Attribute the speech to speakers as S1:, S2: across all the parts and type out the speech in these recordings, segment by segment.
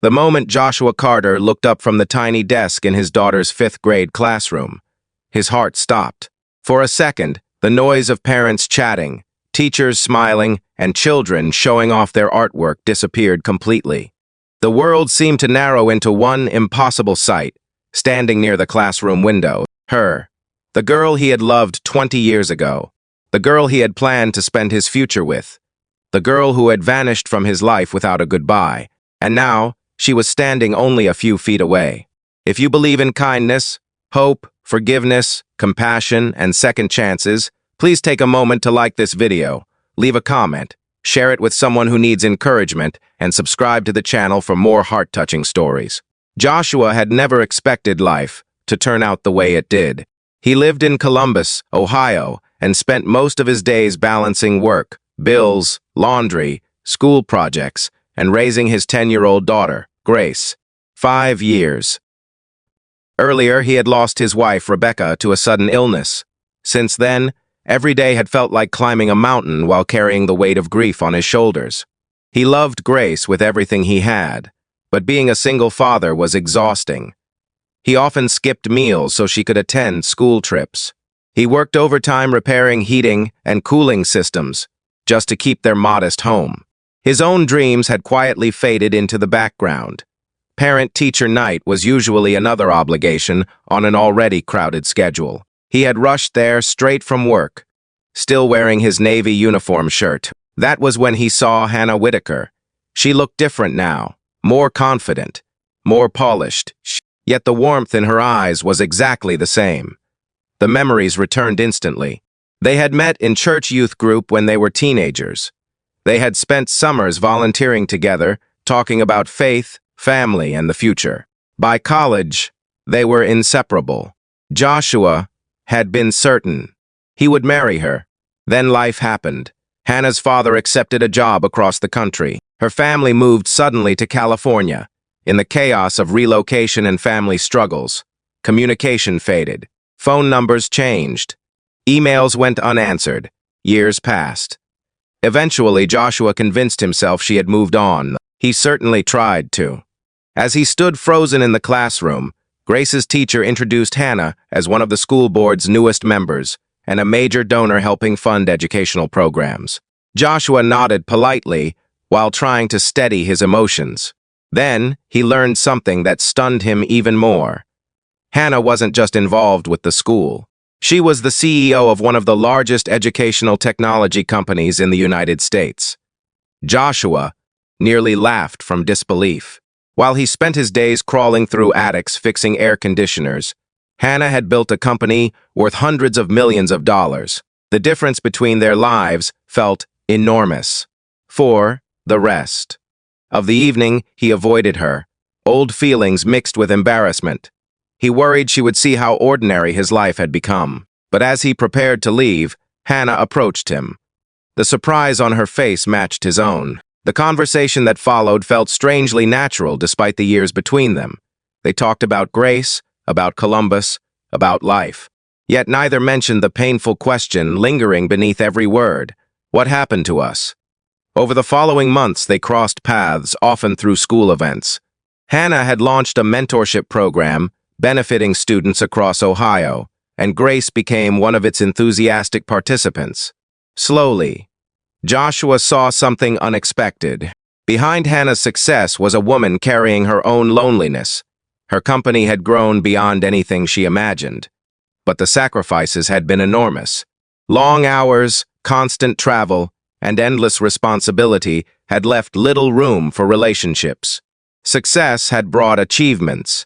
S1: The moment Joshua Carter looked up from the tiny desk in his daughter's fifth-grade classroom, his heart stopped. For a second, the noise of parents chatting, teachers smiling, and children showing off their artwork disappeared completely. The world seemed to narrow into one impossible sight, standing near the classroom window. Her, the girl he had loved 20 years ago, the girl he had planned to spend his future with, the girl who had vanished from his life without a goodbye, and now she was standing only a few feet away. If you believe in kindness, hope, forgiveness, compassion, and second chances, please take a moment to like this video, leave a comment, share it with someone who needs encouragement, and subscribe to the channel for more heart-touching stories. Joshua had never expected life to turn out the way it did. He lived in Columbus, Ohio, and spent most of his days balancing work, bills, laundry, school projects, and raising his 10-year-old daughter, Grace. 5 years. Earlier, he had lost his wife, Rebecca, to a sudden illness. Since then, every day had felt like climbing a mountain while carrying the weight of grief on his shoulders. He loved Grace with everything he had, but being a single father was exhausting. He often skipped meals so she could attend school trips. He worked overtime repairing heating and cooling systems just to keep their modest home. His own dreams had quietly faded into the background. Parent-teacher night was usually another obligation on an already crowded schedule. He had rushed there straight from work, still wearing his Navy uniform shirt. That was when he saw Hannah Whitaker. She looked different now, more confident, more polished, yet the warmth in her eyes was exactly the same. The memories returned instantly. They had met in church youth group when they were teenagers. They had spent summers volunteering together, talking about faith, family, and the future. By college, they were inseparable. Joshua had been certain he would marry her. Then life happened. Hannah's father accepted a job across the country. Her family moved suddenly to California. In the chaos of relocation and family struggles, communication faded. Phone numbers changed. Emails went unanswered. Years passed. Eventually, Joshua convinced himself she had moved on. He certainly tried to. As he stood frozen in the classroom, Grace's teacher introduced Hannah as one of the school board's newest members and a major donor helping fund educational programs. Joshua nodded politely while trying to steady his emotions. Then, he learned something that stunned him even more. Hannah wasn't just involved with the school. She was the CEO of one of the largest educational technology companies in the United States. Joshua nearly laughed from disbelief. While he spent his days crawling through attics fixing air conditioners, Hannah had built a company worth hundreds of millions of dollars. The difference between their lives felt enormous. For the rest of the evening, he avoided her, old feelings mixed with embarrassment. He worried she would see how ordinary his life had become. But as he prepared to leave, Hannah approached him. The surprise on her face matched his own. The conversation that followed felt strangely natural despite the years between them. They talked about Grace, about Columbus, about life. Yet neither mentioned the painful question lingering beneath every word. What happened to us? Over the following months, they crossed paths, often through school events. Hannah had launched a mentorship program benefiting students across Ohio, and Grace became one of its enthusiastic participants. Slowly, Joshua saw something unexpected. Behind Hannah's success was a woman carrying her own loneliness. Her company had grown beyond anything she imagined, but the sacrifices had been enormous. Long hours, constant travel, and endless responsibility had left little room for relationships. Success had brought achievements,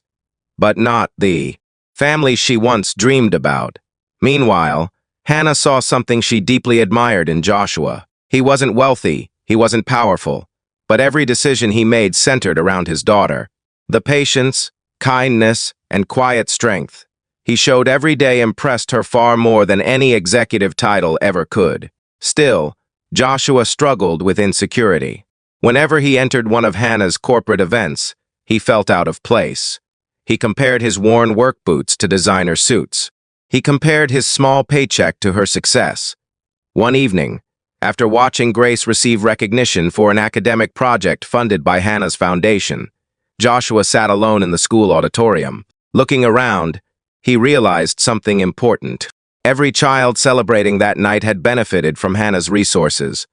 S1: but not the family she once dreamed about. Meanwhile, Hannah saw something she deeply admired in Joshua. He wasn't wealthy, he wasn't powerful, but every decision he made centered around his daughter. The patience, kindness, and quiet strength he showed every day impressed her far more than any executive title ever could. Still, Joshua struggled with insecurity. Whenever he entered one of Hannah's corporate events, he felt out of place. He compared his worn work boots to designer suits. He compared his small paycheck to her success. One evening, after watching Grace receive recognition for an academic project funded by Hannah's foundation, Joshua sat alone in the school auditorium. Looking around, he realized something important. Every child celebrating that night had benefited from Hannah's resources.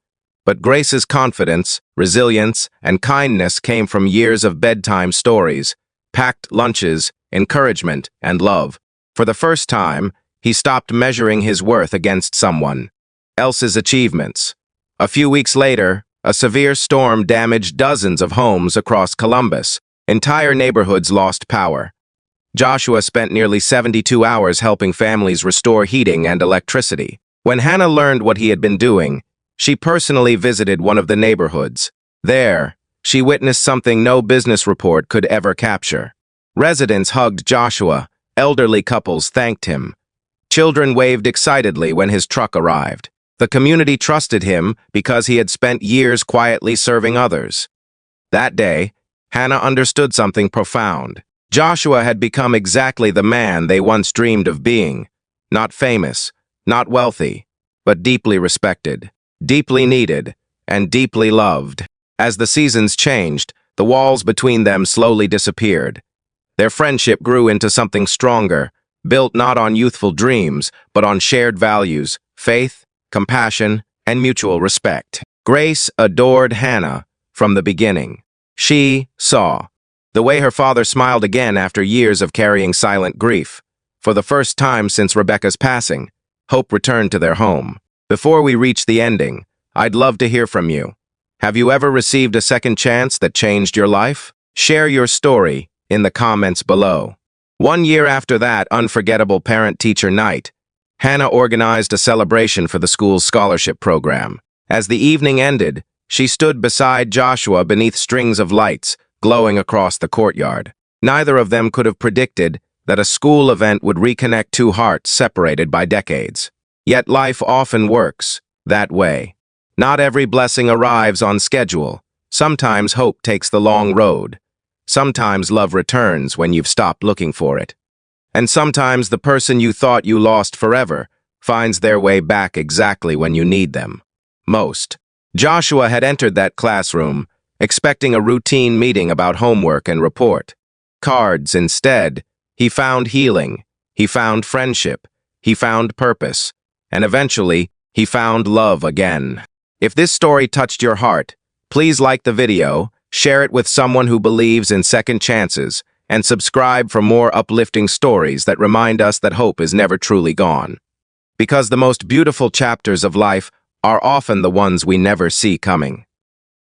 S1: But Grace's confidence, resilience, and kindness came from years of bedtime stories, packed lunches, encouragement, and love. For the first time, he stopped measuring his worth against someone else's achievements. A few weeks later, a severe storm damaged dozens of homes across Columbus. Entire neighborhoods lost power. Joshua spent nearly 72 hours helping families restore heating and electricity. When Hannah learned what he had been doing, she personally visited one of the neighborhoods. There, she witnessed something no business report could ever capture. Residents hugged Joshua, elderly couples thanked him. Children waved excitedly when his truck arrived. The community trusted him because he had spent years quietly serving others. That day, Hannah understood something profound. Joshua had become exactly the man they once dreamed of being. Not famous, not wealthy, but deeply respected, deeply needed, and deeply loved. As the seasons changed, the walls between them slowly disappeared. Their friendship grew into something stronger, built not on youthful dreams, but on shared values, faith, compassion, and mutual respect. Grace adored Hannah from the beginning. She saw the way her father smiled again after years of carrying silent grief. For the first time since Rebecca's passing, hope returned to their home. Before we reach the ending, I'd love to hear from you. Have you ever received a second chance that changed your life? Share your story in the comments below. 1 year after that unforgettable parent-teacher night, Hannah organized a celebration for the school's scholarship program. As the evening ended, she stood beside Joshua beneath strings of lights glowing across the courtyard. Neither of them could have predicted that a school event would reconnect two hearts separated by decades. Yet life often works that way. Not every blessing arrives on schedule. Sometimes hope takes the long road. Sometimes love returns when you've stopped looking for it. And sometimes the person you thought you lost forever finds their way back exactly when you need them most. Joshua had entered that classroom, expecting a routine meeting about homework and report cards. Instead, he found healing, he found friendship, he found purpose, and eventually, he found love again. If this story touched your heart, please like the video, share it with someone who believes in second chances, and subscribe for more uplifting stories that remind us that hope is never truly gone. Because the most beautiful chapters of life are often the ones we never see coming.